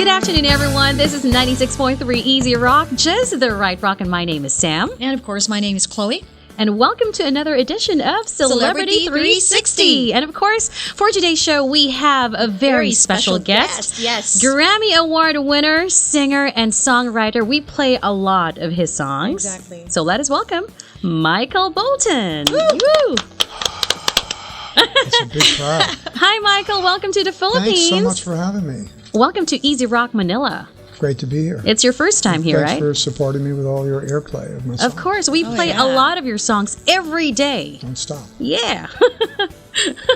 Good afternoon, everyone. This is 96.3 Easy Rock, just the right rock, and my name is Sam. And of course, my name is Chloe. And welcome to another edition of Celebrity 360. And of course, for today's show, we have a very special guest. Yes. Grammy Award winner, singer, and songwriter. We play a lot of his songs. Exactly. So let us welcome Michael Bolton. Woo! Woo! That's a big crowd. Hi, Michael. Welcome to the Philippines. Thanks so much for having me. Welcome to Easy Rock Manila. Great to be here. It's your first time here, Thanks right? for supporting me with all your airplay of my songs. Of course. We play a lot of your songs every day. Don't stop. Yeah.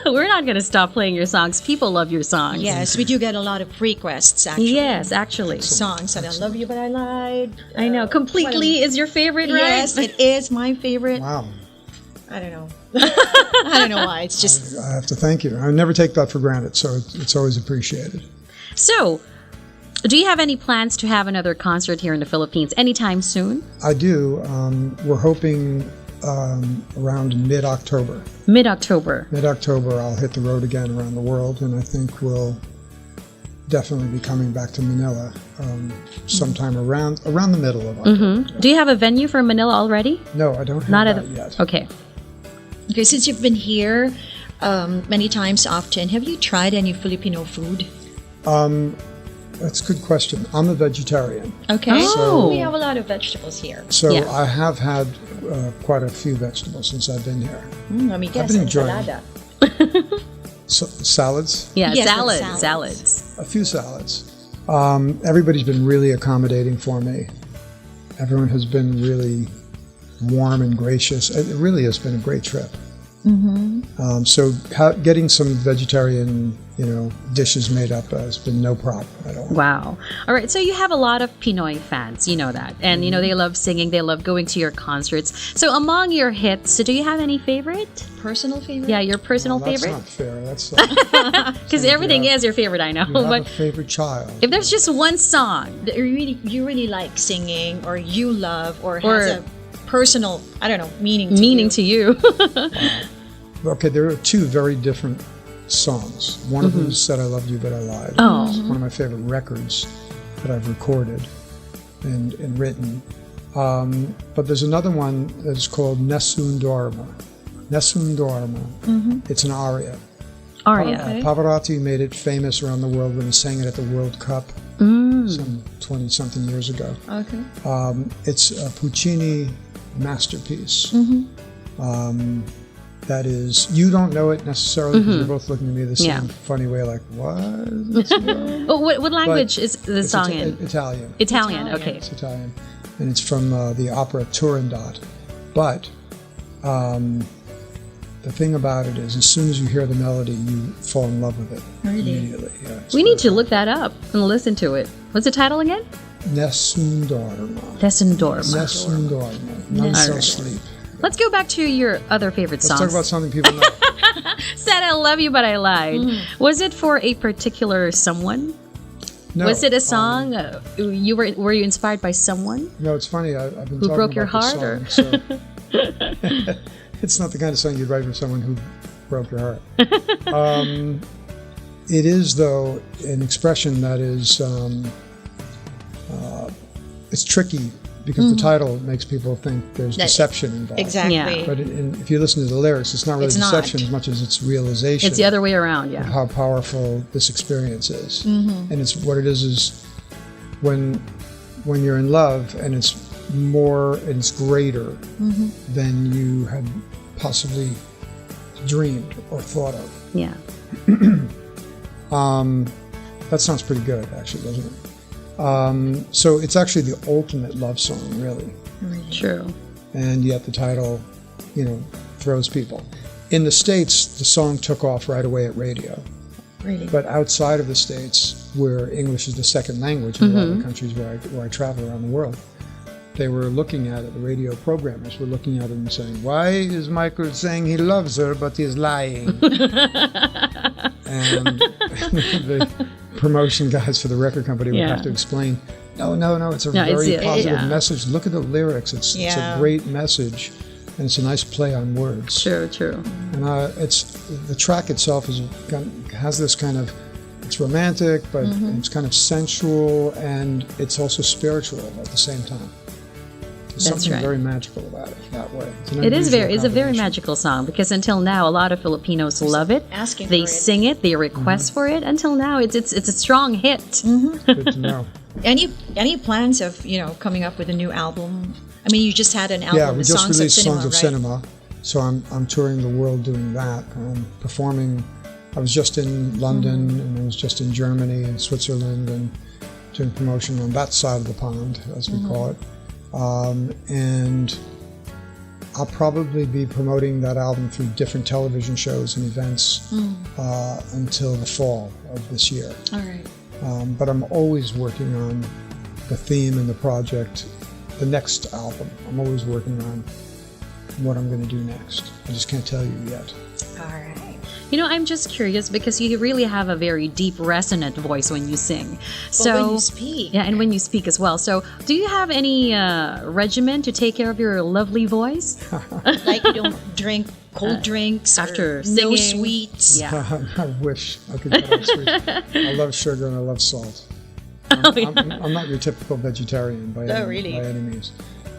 We're not going to stop playing your songs. People love your songs. Yes, we do get a lot of requests, actually. Yes, actually. Songs, and I Love You But I Lied. I know. Completely is your favorite, right? Yes, it is my favorite. Wow. I don't know. I don't know why. It's just... I have to thank you. I never take that for granted, so it's always appreciated. So, do you have any plans to have another concert here in the Philippines anytime soon? I do. We're hoping around mid-October. Mid-October. Mid-October, I'll hit the road again around the world, and I think we'll definitely be coming back to Manila sometime around the middle of October. Mm-hmm. Do you have a venue for Manila already? No, I don't have that yet. Okay. Okay, since you've been here many times often, have you tried any Filipino food? That's a good question. I'm a vegetarian. Okay. Oh. We have a lot of vegetables here. So Yeah. I have had quite a few vegetables since I've been here. Let me guess, been enjoying ensalada. So, salads? Yeah, Yes, salads. salads. A few salads. Everybody's been really accommodating for me. Everyone has been really warm and gracious. It really has been a great trip. Mm-hmm. So getting some vegetarian, dishes made up has been no problem at all. Wow. All right. So you have a lot of Pinoy fans. You know that. And, they love singing. They love going to your concerts. So among your hits, do you have any favorite? Personal favorite? Yeah, your personal That's favorite? not fair. That's Because everything is your favorite, I know. you have But a favorite child. if there's just one song, That you really like singing, or you love, or has a personal, meaning to you. to you. Okay, there are two very different songs. One of them is Said I Loved You But I Lied. Oh. It's one of my favorite records that I've recorded and written. But there's another one that's called Nessun Dorma. Nessun Dorma. It's an aria. Aria. Pavarotti made it famous around the world when he sang it at the World Cup some 20-something years ago. Okay. It's a Puccini masterpiece. That is, you don't know it necessarily because you're both looking at me the same funny way, like, what? Oh, what language is the It's song in? Italian. Italian, okay. It's Italian. And it's from the opera Turandot. But the thing about it is, as soon as you hear the melody, you fall in love with it immediately. Yeah, We need to look that up and listen to it. What's the title again? Nessun Dorma. Nessun Dorma. Nessun Dorma. None shall sleep. Let's go back to your other favorite Let's songs. talk about something people know. Said I Love You But I Lied. Was it for a particular someone? No, Was it a song? Were you inspired by someone? No, it's funny. I've been Who talking broke your about heart, this song, so it's not the kind of song you'd write for someone who broke your heart. It is, though, an expression that is it's tricky because the title makes people think there's deception involved. Exactly. Yeah. But if you listen to the lyrics, it's not really deception as much as it's realization. It's the other way around, yeah. Of how powerful this experience is. And it's what it is when you're in love and it's more and it's greater than you had possibly dreamed or thought of. Yeah. That sounds pretty good, actually, doesn't it? So it's actually the ultimate love song, really. True. And yet the title, throws people. In the States, the song took off right away at radio. Really? But outside of the States, where English is the second language in a lot of the countries where I travel around the world, they were looking at it, the radio programmers were looking at it and saying, why is Michael saying he loves her, but he's lying? And the promotion guys for the record company would have to explain, no, it's a very positive message. Look at the lyrics. It's a great message, and it's a nice play on words. True. And it's the track itself has this kind of It's romantic, but it's kind of sensual, and it's also spiritual at the same time. There's That's something right. very magical about it that way. It's It's a very magical song, because until now a lot of Filipinos love it. Asking They for it. sing it, they request for it. Until now it's a strong hit. Good to know. Any plans of coming up with a new album? I mean, you just had an album. Yeah, we with just Songs released of Cinema, Songs of right? Cinema, so I'm touring the world doing that. I'm performing. I was just in London, and I was just in Germany and Switzerland, and doing promotion on that side of the pond, as we call it. And I'll probably be promoting that album through different television shows and events until the fall of this year. All right. But I'm always working on the theme and the project, the next album. I'm always working on what I'm going to do next. I just can't tell you yet. All right. I'm just curious, because you really have a very deep, resonant voice when you sing. But when you speak. Yeah, and when you speak as well. So, do you have any regimen to take care of your lovely voice? Like you don't drink cold drinks after or singing? no sweets. Yeah. I wish I could get out sweet. I love sugar and I love salt. I'm not your typical vegetarian by any means.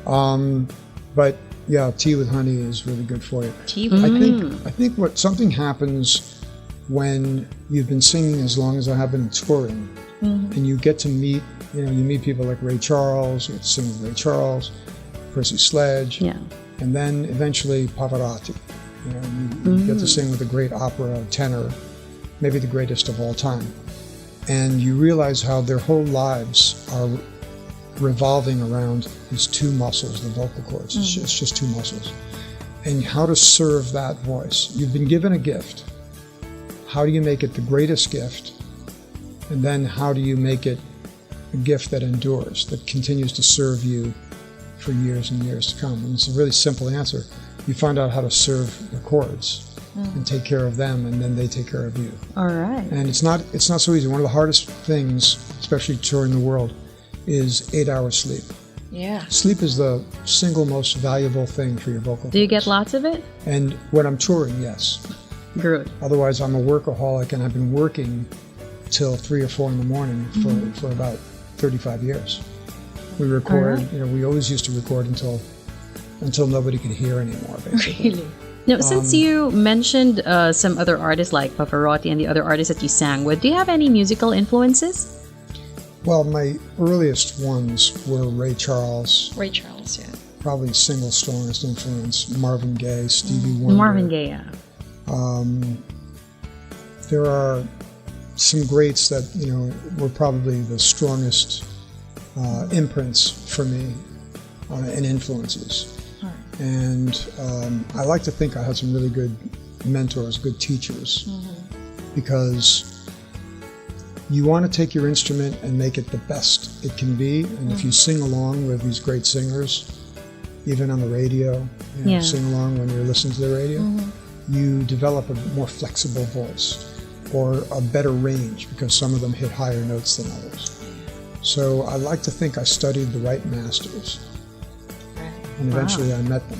But yeah, tea with honey is really good for you. Tea with I think what something happens when you've been singing as long as I have been touring, and you get to meet, you meet people like Ray Charles, you get to sing with Ray Charles, Percy Sledge, and then eventually Pavarotti. You get to sing with a great opera tenor, maybe the greatest of all time. And you realize how their whole lives are revolving around these two muscles, the vocal cords. It's just two muscles. And how to serve that voice. You've been given a gift. How do you make it the greatest gift? And then how do you make it a gift that endures, that continues to serve you for years and years to come? And it's a really simple answer. You find out how to serve the chords and take care of them, and then they take care of you. All right. And it's not so easy. One of the hardest things, especially touring the world, is 8 hours sleep. Yeah. Sleep is the single most valuable thing for your vocal Do you get cords. lots of it? And when I'm touring, yes. Good. Otherwise, I'm a workaholic, and I've been working till 3 or 4 in the morning for about 35 years. We record, we always used to record until nobody could hear anymore, basically. Really? Now, since you mentioned some other artists like Pavarotti and the other artists that you sang with, do you have any musical influences? Well, my earliest ones were Ray Charles. Ray Charles, yeah. Probably single strongest influence, Marvin Gaye, Stevie Wonder. Marvin Gaye, yeah. There are some greats that, were probably the strongest imprints for me and influences. Right. And I like to think I had some really good mentors, good teachers, because you want to take your instrument and make it the best it can be. And if you sing along with these great singers, even on the radio, sing along when you're listening to the radio, you develop a more flexible voice or a better range, because some of them hit higher notes than others. So I like to think I studied the right masters. And eventually I met them.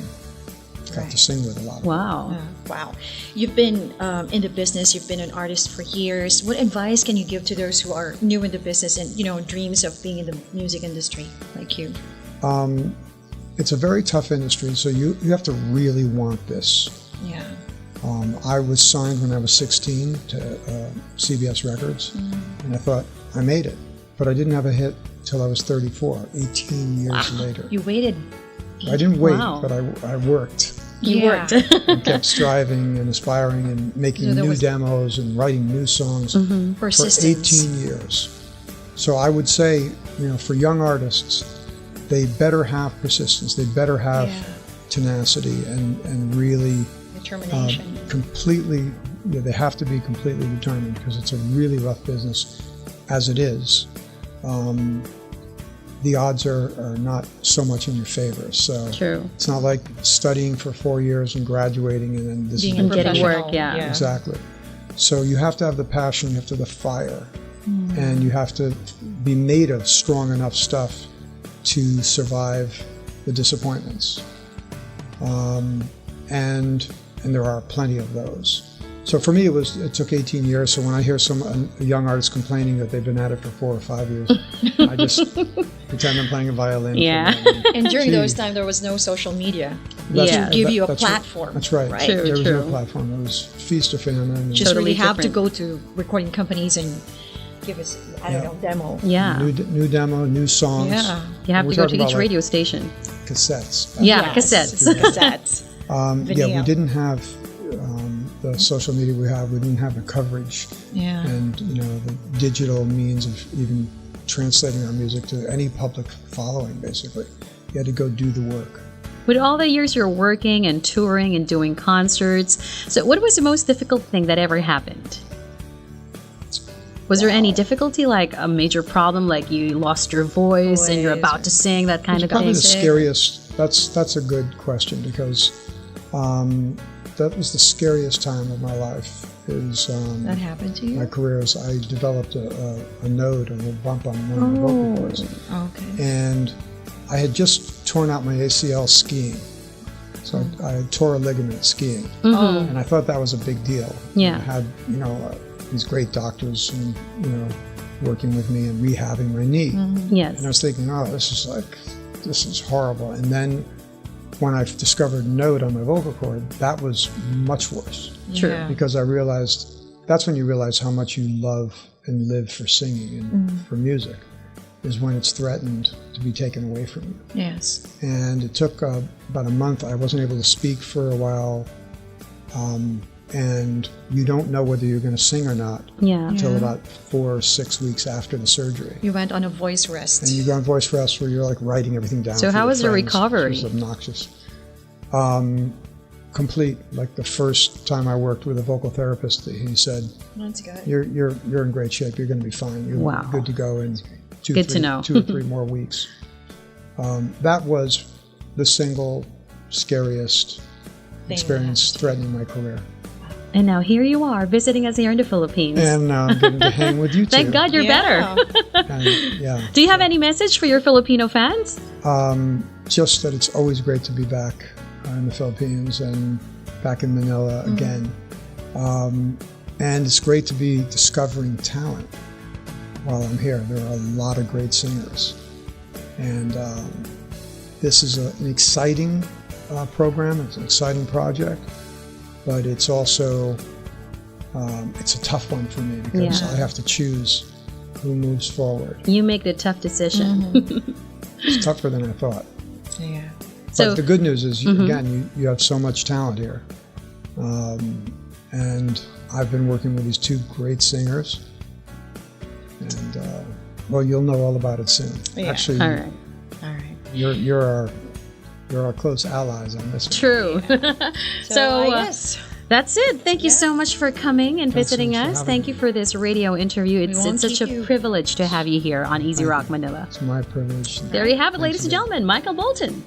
Got to sing with a lot of them. Wow. Wow. You've been in the business, you've been an artist for years. What advice can you give to those who are new in the business and, dreams of being in the music industry like you? It's a very tough industry, so you have to really want this. Yeah. I was signed when I was 16 to CBS Records, and I thought, I made it. But I didn't have a hit till I was 34, 18 years later. You waited. I didn't wait, Wow. but I worked. You worked. And kept striving and aspiring and making new demos and writing new songs for Persistence. 18 years. So I would say, for young artists, they better have persistence. They better have tenacity and really Determination. completely, they have to be completely determined, because it's a really rough business as it is. The odds are not so much in your favor. So True. it's not like studying for 4 years and graduating and then this Being is a And getting professional, work, yeah. Exactly. So you have to have the passion, you have to have the fire, and you have to be made of strong enough stuff to survive the disappointments. And there are plenty of those. So for me, it took 18 years. So when I hear a young artist complaining that they've been at it for 4 or 5 years, I just pretend I'm playing a violin. Yeah. for them. And during Gee. those times, there was no social media That's- Yeah. to give you a that's right. platform. That's right. Right. True. There was no platform. It was feast or famine. and Just Totally really have to different. go to recording companies and give us, I don't Yeah. know, demo. Yeah. New demo, new songs. Yeah. You have We're to go talking to about, each like, radio station. Cassettes. Yeah, Yes. cassettes. Cassettes. Yeah, we Vinyl. didn't have the social media we have. We didn't have the coverage Yeah. and the digital means of even translating our music to any public following. Basically, you had to go do the work. With all the years you're working and touring and doing concerts, so what was the most difficult thing that ever happened? Was there any difficulty, like a major problem, like you lost your voice and you're Voice, about to sing, that kind It's of probably thing? the scariest. That's a good question because that was the scariest time of my life. Is That happened to my you? career is I developed a node, a little bump on one of the vocal cords, Okay. and I had just torn out my ACL skiing. So I tore a ligament skiing, Oh. and I thought that was a big deal. Yeah. I had these great doctors and working with me and rehabbing my knee. Yes. And I was thinking, oh, this is horrible. And then when I discovered node on my vocal cord, that was much worse True. Yeah. because I realized that's when you realize how much you love and live for singing and for music, is when it's threatened to be taken away from you. Yes. And it took about a month. I wasn't able to speak for a while. And you don't know whether you're going to sing or not Yeah. until about 4 or 6 weeks after the surgery. You went on a voice rest. And you go on voice rest where you're like writing everything down. So for how your was your friends. recovery? It was obnoxious. Complete. Like the first time I worked with a vocal therapist, he said, That's good. "You're in great shape. You're going to be fine. You're Wow. good to go in Good to know. 2 or 3 more weeks." That was the single scariest experience threatening my career. And now here you are visiting us here in the Philippines. And now I'm getting to hang with you two. Thank God you're better. And, yeah. Do you have any message for your Filipino fans? Just that it's always great to be back in the Philippines and back in Manila again. And it's great to be discovering talent while I'm here. There are a lot of great singers. And this is an exciting program. It's an exciting project. But it's also, it's a tough one for me because Yeah. I have to choose who moves forward. You make the tough decision. It's tougher than I thought. Yeah. So- But the good news is, again, you have so much talent here. And I've been working with these 2 great singers. And, well, you'll know all about it soon. Yeah. Actually, All right. All right. you're our close allies on this one. True. So, yes. that's it. Thank you so much for coming and Thanks so visiting much for us. having Thank me. you for this radio interview. It's won't such a keep you. privilege to have you here on Easy Rock Manila. It's my privilege. There you have it, Thanks ladies and again. gentlemen. Michael Bolton.